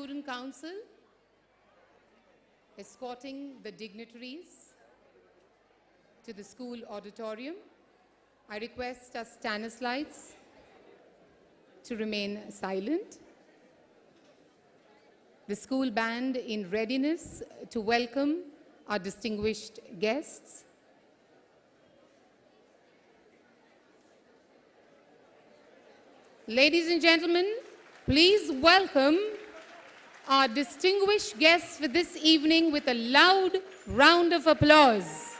Student Council escorting the dignitaries to the school auditorium. I request our Stanislaites to remain silent. The school band in readiness to welcome our distinguished guests. Ladies and gentlemen, please welcome our distinguished guests for this evening with a loud round of applause.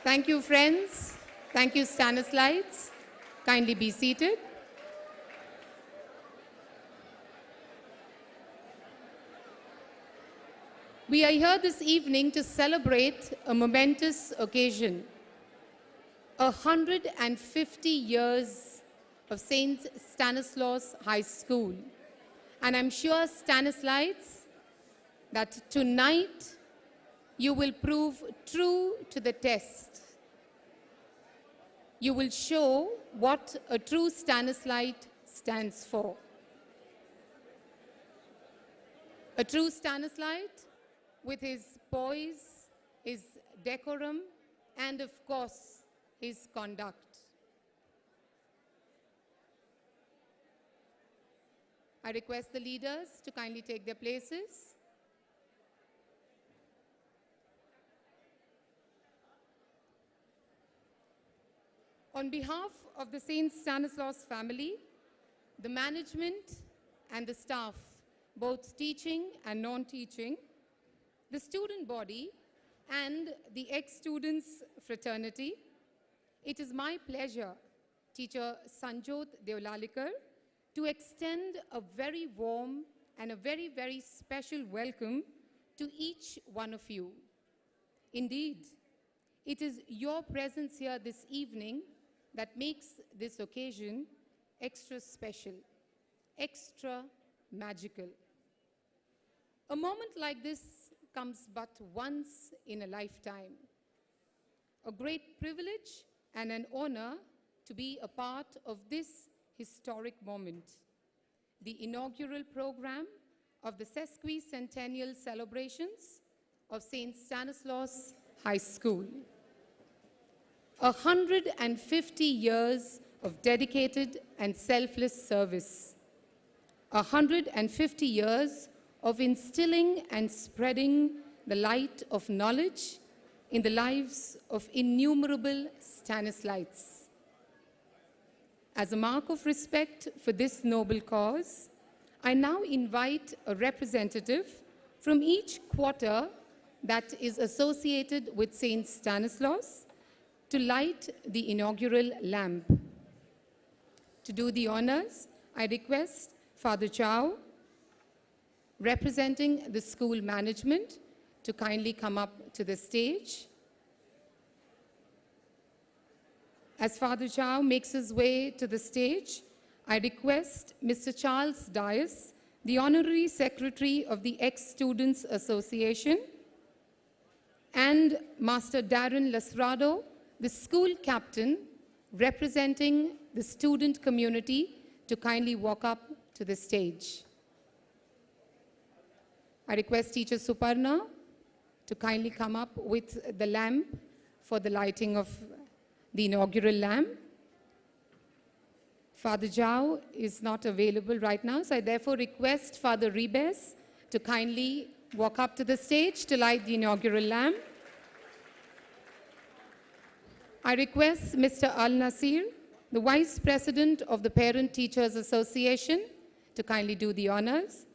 Thank you, friends. Thank you, Stanislaites. Kindly be seated. We are here this evening to celebrate a momentous occasion, 150 years of St. Stanislaus High School. And I'm sure, Stanislaites, that tonight you will prove true to the test. You will show what a true Stanislaite stands for. A true Stanislaite with his poise, his decorum, and of course, his conduct. I request the leaders to kindly take their places. On behalf of the St. Stanislaus family, the management and the staff, both teaching and non-teaching, the student body, and the ex-students fraternity, it is my pleasure, Teacher Sanjot Devlalikar, to extend a very warm and a very, very special welcome to each one of you. Indeed, it is your presence here this evening that makes this occasion extra special, extra magical. A moment like this comes but once in a lifetime. A great privilege and an honor to be a part of this historic moment, the inaugural program of the Sesquicentennial celebrations of St. Stanislaus High School. 150 years of dedicated and selfless service. 150 years of instilling and spreading the light of knowledge in the lives of innumerable Stanislaites. As a mark of respect for this noble cause, I now invite a representative from each quarter that is associated with St. Stanislaus to light the inaugural lamp. To do the honors, I request Father Chow, representing the school management, to kindly come up to the stage. As Father Chow makes his way to the stage, I request Mr. Charles Dias, the Honorary Secretary of the Ex-Students Association, and Master Darren Lasrado, the school captain, representing the student community, to kindly walk up to the stage. I request Teacher Suparna to kindly come up with the lamp for the lighting of the inaugural lamp. Father Jao is not available right now, so I therefore request Father Ribes to kindly walk up to the stage to light the inaugural lamp. I request Mr. Al Nasir, the Vice President of the Parent Teachers Association, to kindly do the honors.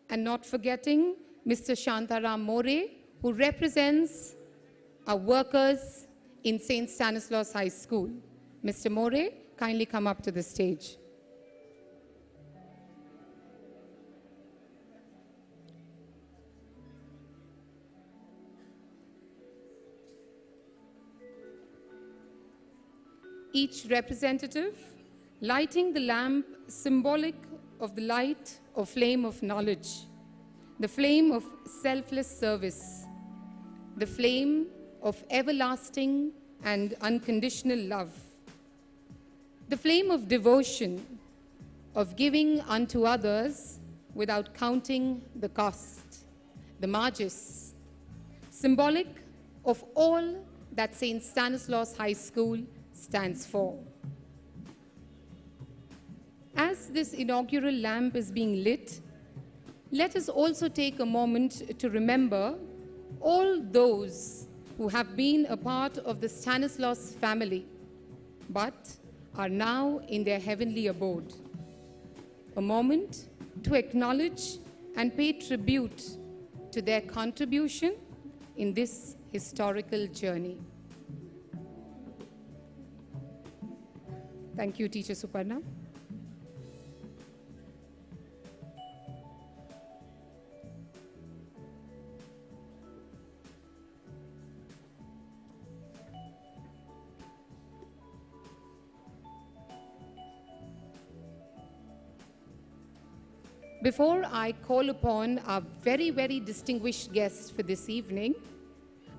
And not forgetting Mr. Shantaram More, who represents our workers in St. Stanislaus High School. Mr. More, kindly come up to the stage. Each representative lighting the lamp symbolic of the light or flame of knowledge, the flame of selfless service, the flame of everlasting and unconditional love, the flame of devotion, of giving unto others without counting the cost, the Magis, symbolic of all that St. Stanislaus High School stands for. As this inaugural lamp is being lit, let us also take a moment to remember all those who have been a part of the Stanislaus family, but are now in their heavenly abode. A moment to acknowledge and pay tribute to their contribution in this historical journey. Thank you, Teacher Suparna. Before I call upon our very, very distinguished guests for this evening,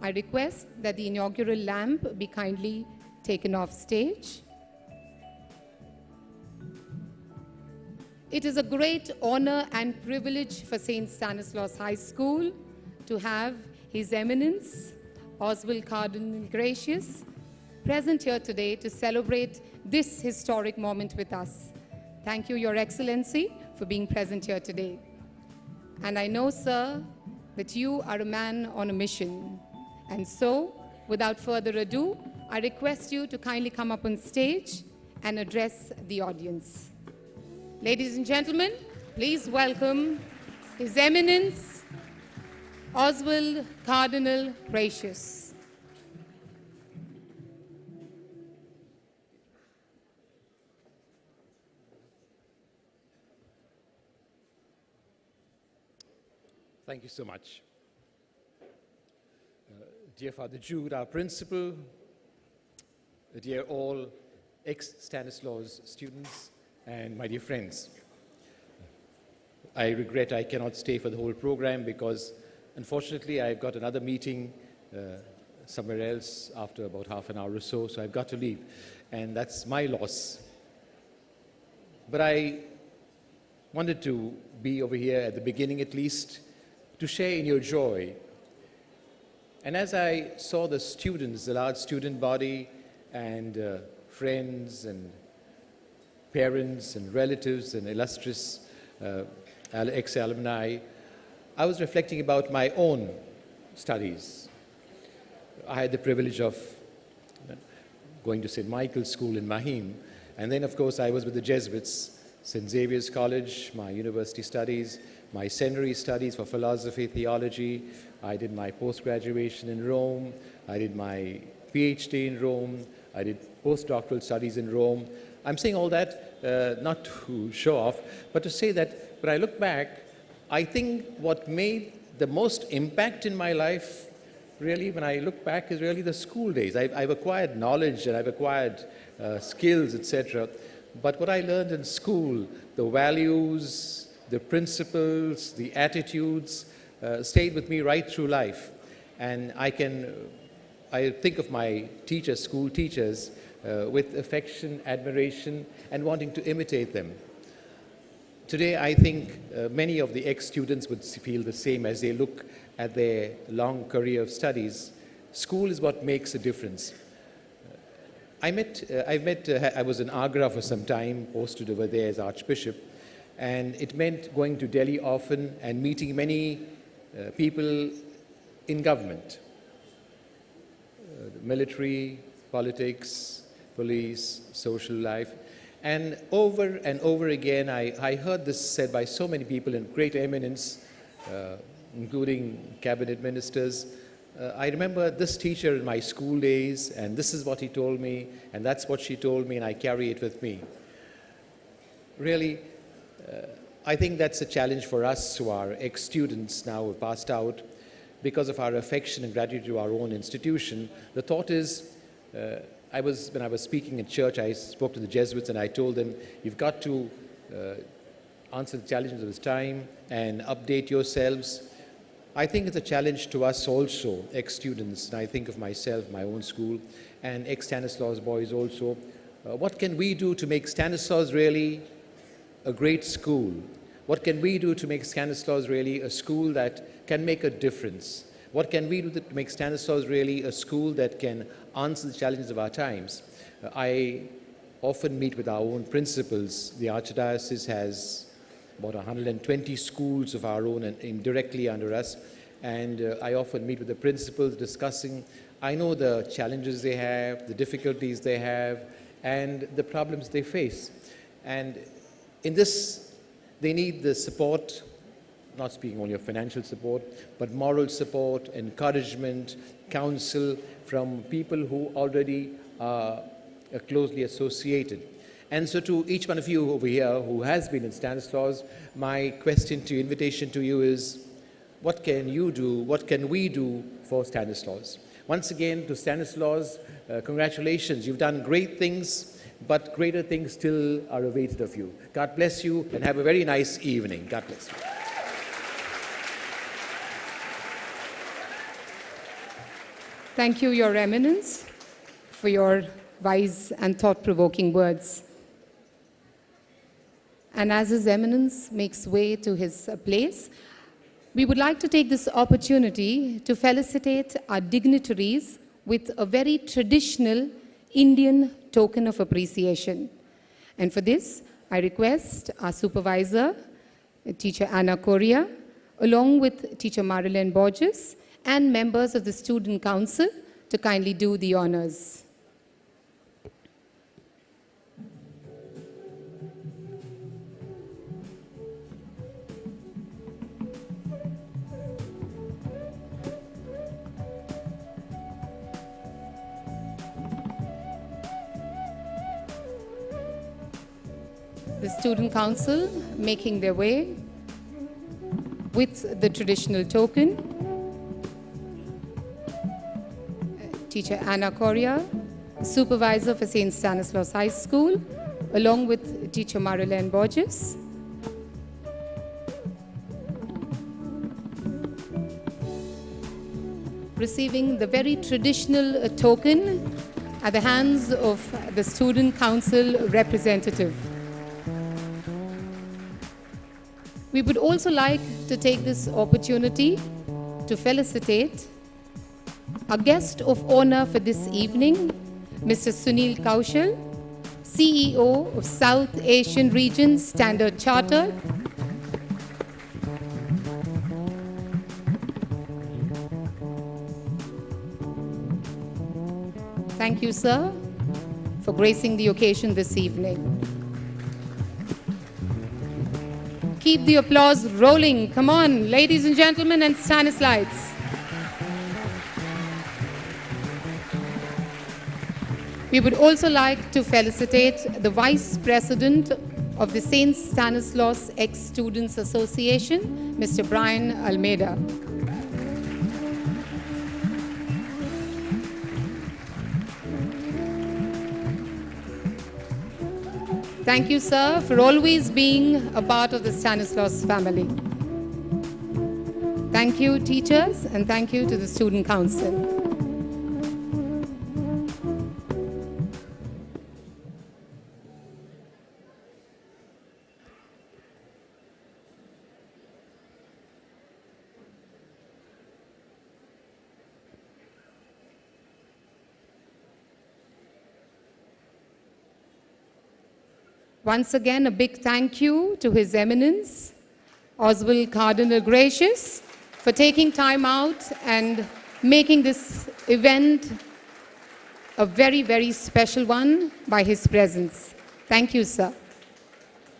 I request that the inaugural lamp be kindly taken off stage. It is a great honor and privilege for St. Stanislaus High School to have His Eminence, Oswald Cardinal Gracias, present here today to celebrate this historic moment with us. Thank you, Your Excellency, for being present here today. And I know, sir, that you are a man on a mission. And so, without further ado, I request you to kindly come up on stage and address the audience. Ladies and gentlemen, please welcome His Eminence, Oswald Cardinal Gracias. Thank you so much. Dear Father Jude, our principal, dear all ex-Stanislaus students, and my dear friends. I regret I cannot stay for the whole program because, unfortunately, I've got another meeting somewhere else after about half an hour or so, so I've got to leave, and that's my loss. But I wanted to be over here at the beginning at least, to share in your joy. And as I saw the students, the large student body, and friends and parents and relatives and illustrious ex-alumni, I was reflecting about my own studies. I had the privilege of going to St. Michael's School in Mahim, and then of course I was with the Jesuits, St. Xavier's College, my university studies, my seminary studies for philosophy, theology. I did my post-graduation in Rome. I did my PhD in Rome. I did postdoctoral studies in Rome. I'm saying all that not to show off, but to say that when I look back, I think what made the most impact in my life, really, when I look back, is really the school days. I've acquired knowledge and I've acquired skills, etc. But what I learned in school, the values, the principles, the attitudes, stayed with me right through life. And I think of my teachers, school teachers, with affection, admiration, and wanting to imitate them. Today, I think many of the ex-students would feel the same as they look at their long career of studies. School is what makes a difference. I was in Agra for some time, posted over there as Archbishop, and it meant going to Delhi often and meeting many people in government, military, politics, police, social life. And over again, I heard this said by so many people in great eminence, including cabinet ministers. I remember this teacher in my school days, and this is what he told me, and that's what she told me, and I carry it with me. Really, I think that's a challenge for us who are ex-students now who have passed out because of our affection and gratitude to our own institution. The thought is, when I was speaking in church, I spoke to the Jesuits and I told them, you've got to answer the challenges of this time and update yourselves. I think it's a challenge to us also, ex-students, and I think of myself, my own school, and ex-Stanislaus boys also. What can we do to make Stanislaus really a great school? What can we do to make Stanislaus really a school that can make a difference? What can we do to make Stanislaus really a school that can answer the challenges of our times? I often meet with our own principals. The Archdiocese has about 120 schools of our own and indirectly under us. And I often meet with the principals discussing, I know the challenges they have, the difficulties they have, and the problems they face. And in this, they need the support, not speaking only of financial support, but moral support, encouragement, counsel from people who already are closely associated. And so to each one of you over here who has been in Stanislaus, my question to you, invitation to you is, what can you do, what can we do for Stanislaus? Once again, to Stanislaus, congratulations. You've done great things, but greater things still are awaited of you. God bless you and have a very nice evening. God bless you. Thank you, Your Eminence, for your wise and thought-provoking words. And as His Eminence makes way to his place, we would like to take this opportunity to felicitate our dignitaries with a very traditional Indian token of appreciation. And for this, I request our supervisor, Teacher Anna Correa, along with Teacher Marilyn Borges, and members of the Student Council to kindly do the honors. The Student Council making their way with the traditional token. Teacher Anna Correa, supervisor for St. Stanislaus High School, along with Teacher Marilyn Borges. Receiving the very traditional token at the hands of the Student Council representative. We would also like to take this opportunity to felicitate our guest of honor for this evening, Mr. Sunil Kaushal, CEO of South Asian Region Standard Chartered. Thank you, sir, for gracing the occasion this evening. Keep the applause rolling. Come on, ladies and gentlemen and Stanislites. We would also like to felicitate the Vice President of the St. Stanislaus Ex-Students Association, Mr. Brian Almeida. Thank you, sir, for always being a part of the Stanislaus family. Thank you, teachers, and thank you to the Student Council. Once again, a big thank you to His Eminence, Oswald Cardinal Gracias, for taking time out and making this event a very, very special one by his presence. Thank you, sir.